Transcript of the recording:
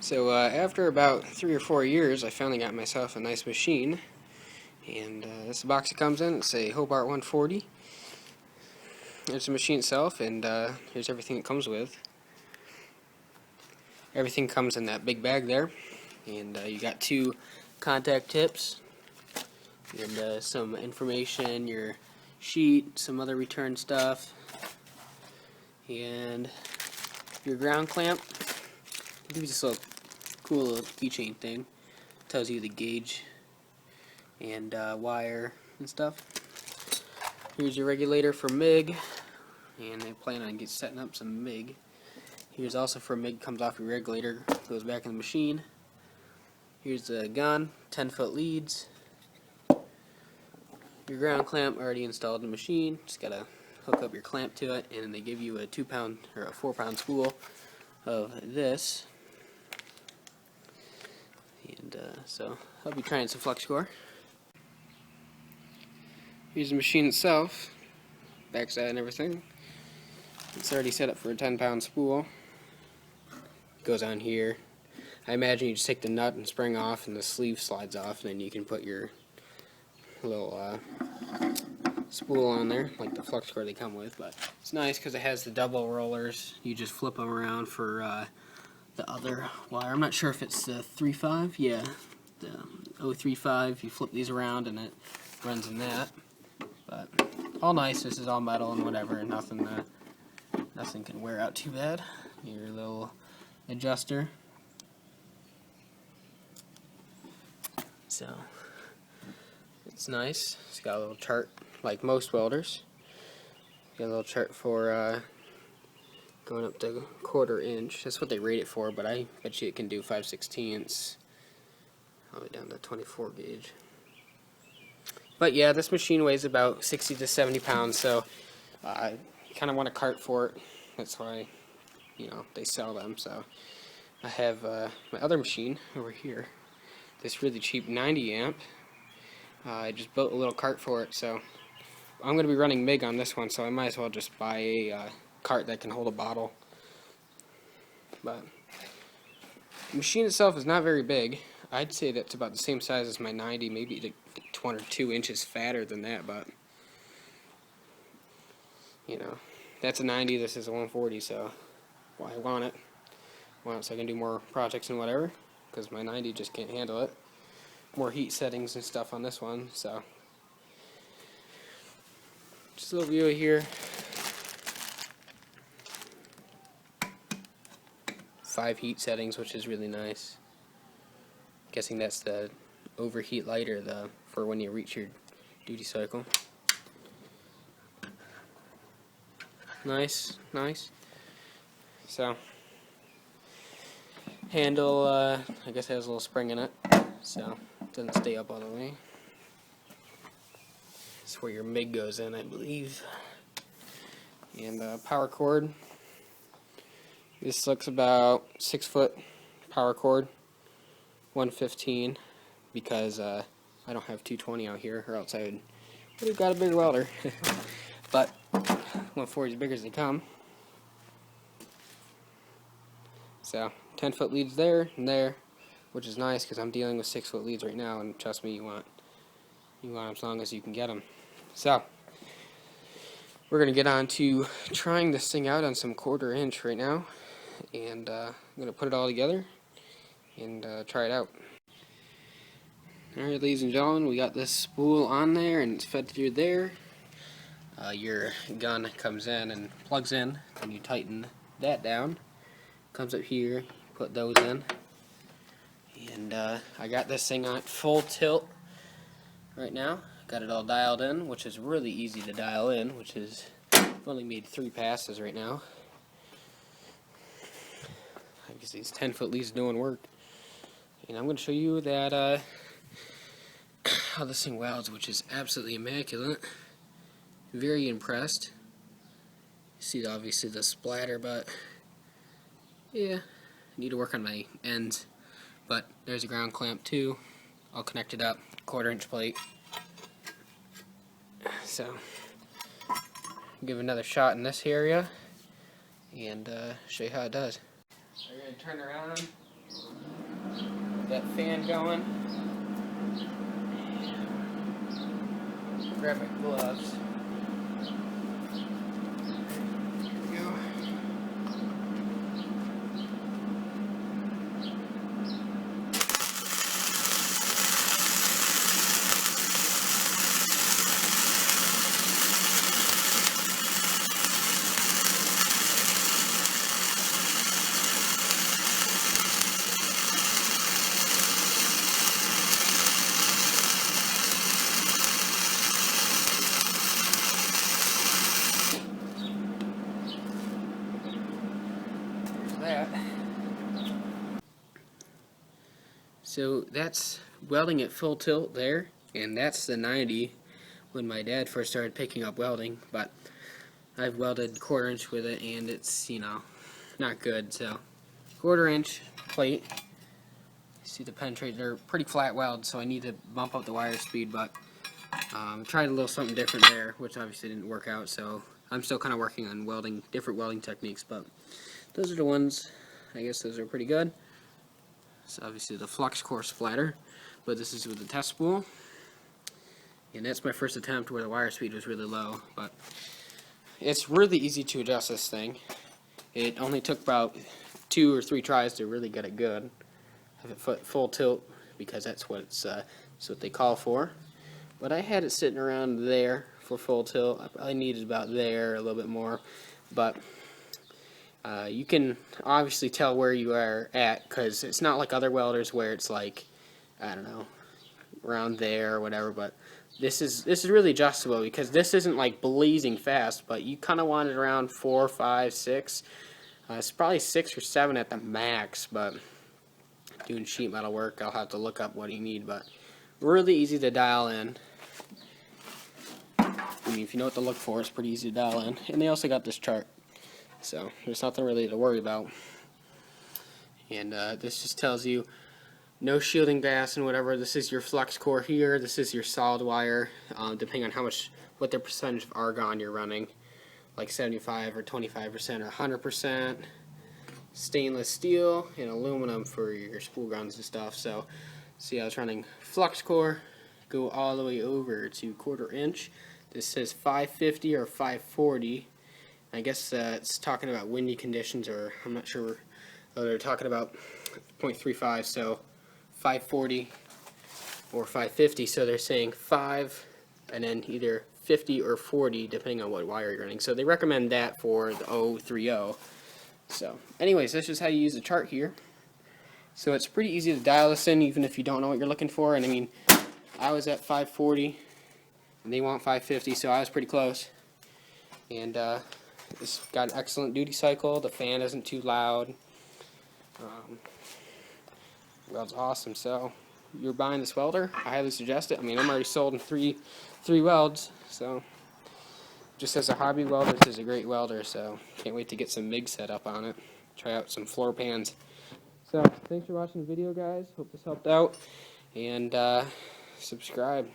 So after about 3 or 4 years, I finally got myself a nice machine, and this is the box it comes in. It's a Hobart 140. There's the machine itself, and here's everything it comes with. Everything comes in that big bag there, and you got 2 contact tips, and some information, your sheet, some other return stuff, and your ground clamp. It gives this little cool little keychain thing. Tells you the gauge and wire and stuff. Here's your regulator for MIG, and I plan on setting up some MIG. Here's also for MIG, comes off your regulator, goes back in the machine. Here's the gun, 10-foot leads. Your ground clamp already installed in the machine. Just gotta hook up your clamp to it, and they give you a 2-pound or a 4-pound spool of this. And so I'll be trying some flux core. Here's the machine itself, backside and everything. It's already set up for a 10-pound spool. It goes on here. I imagine you just take the nut and spring off, and the sleeve slides off, and then you can put your little spool on there, like the flux core they come with. But it's nice because it has the double rollers. You just flip them around for the other wire. I'm not sure if it's the 3.5. Yeah, the 035. You flip these around and it runs in that. But all nice. This is all metal and whatever, and nothing can wear out too bad. Your little adjuster. So it's nice. It's got a little chart like most welders. Got a little chart for going up to 1/4 inch. That's what they rate it for, but I bet you it can do 5/16 all the way down to 24 gauge. But yeah, this machine weighs about 60 to 70 pounds, so I kind of want a cart for it. That's why, they sell them. So I have my other machine over here, this really cheap 90 amp. I just built a little cart for it, so I'm going to be running MIG on this one, so I might as well just buy a cart that can hold a bottle. But the machine itself is not very big. I'd say that's about the same size as my 90, maybe like 1 or 2 inches fatter than that, but that's a 90, this is a 140, so well, I want it. So I can do more projects and whatever, because my 90 just can't handle it. More heat settings and stuff on this one, so just a little view here. 5 heat settings, which is really nice. Guessing that's the overheat light or for when you reach your duty cycle. Nice. So handle, I guess it has a little spring in it, so it doesn't stay up all the way. That's where your MIG goes in, I believe. And power cord. This looks about 6-foot power cord, 115, because I don't have 220 out here, or else I would have got a bigger welder. But 140 is bigger as they come. So 10-foot leads there and there, which is nice because I'm dealing with 6-foot leads right now, and trust me, you want them as long as you can get them. So we're gonna get on to trying this thing out on some 1/4 inch right now, and I'm gonna put it all together and try it out. Alright, ladies and gentlemen, we got this spool on there and it's fed through there. Your gun comes in and plugs in, and you tighten that down. Comes up here, put those in, and I got this thing on full tilt right now. Got it all dialed in, which is really easy to dial in, I've only made 3 passes right now. I guess these 10-foot leads doing work. And I'm going to show you that how this thing welds, which is absolutely immaculate. Very impressed. You see obviously the splatter, but yeah, I need to work on my ends. But there's a ground clamp too, all connected up, 1/4 inch plate. So give another shot in this area and show you how it does. So you're going to turn around, That fan going. Grab my gloves. Here we go. That. So that's welding at full tilt there, and that's the 90 when my dad first started picking up welding, but I've welded 1/4 inch with it and it's, you know, not good. So 1/4 inch plate. See the penetrate, they're pretty flat weld, so I need to bump up the wire speed, but tried a little something different there, which obviously didn't work out, so I'm still kind of working on welding, different welding techniques, but those are the ones, I guess those are pretty good. So obviously the flux core splatter, but this is with the test spool, and that's my first attempt where the wire speed was really low, but it's really easy to adjust this thing. It only took about 2 or 3 tries to really get it good. Have it full tilt because that's what they call for. But I had it sitting around there for full tilt. I probably needed about there, a little bit more, but you can obviously tell where you are at, because it's not like other welders where it's like, I don't know, around there or whatever, but this is really adjustable because this isn't like blazing fast, but you kind of want it around 4, 5, 6. It's probably 6 or 7 at the max, but doing sheet metal work, I'll have to look up what you need, but really easy to dial in. I mean, if you know what to look for, it's pretty easy to dial in. And they also got this chart, so there's nothing really to worry about. And this just tells you no shielding gas and whatever. This is your flux core here. This is your solid wire, depending on what the percentage of argon you're running, like 75 or 25% or 100%. Stainless steel and aluminum for your spool grounds and stuff. So see, I was running flux core, go all the way over to 1/4 inch. This says 550 or 540. I guess it's talking about windy conditions, or I'm not sure. Oh, they're talking about 0.35, so 540 or 550. So they're saying 5 and then either 50 or 40 depending on what wire you're running. So they recommend that for the 030. So anyways, this is how you use the chart here. So it's pretty easy to dial this in even if you don't know what you're looking for. And I mean, I was at 540 and they want 550, so I was pretty close. And it's got an excellent duty cycle. The fan isn't too loud. Weld's awesome. So you're buying this welder, I highly suggest it. I mean, I'm already sold in three welds, so just as a hobby welder, this is a great welder, so can't wait to get some MIG set up on it. Try out some floor pans. So, thanks for watching the video, guys. Hope this helped out. And subscribe.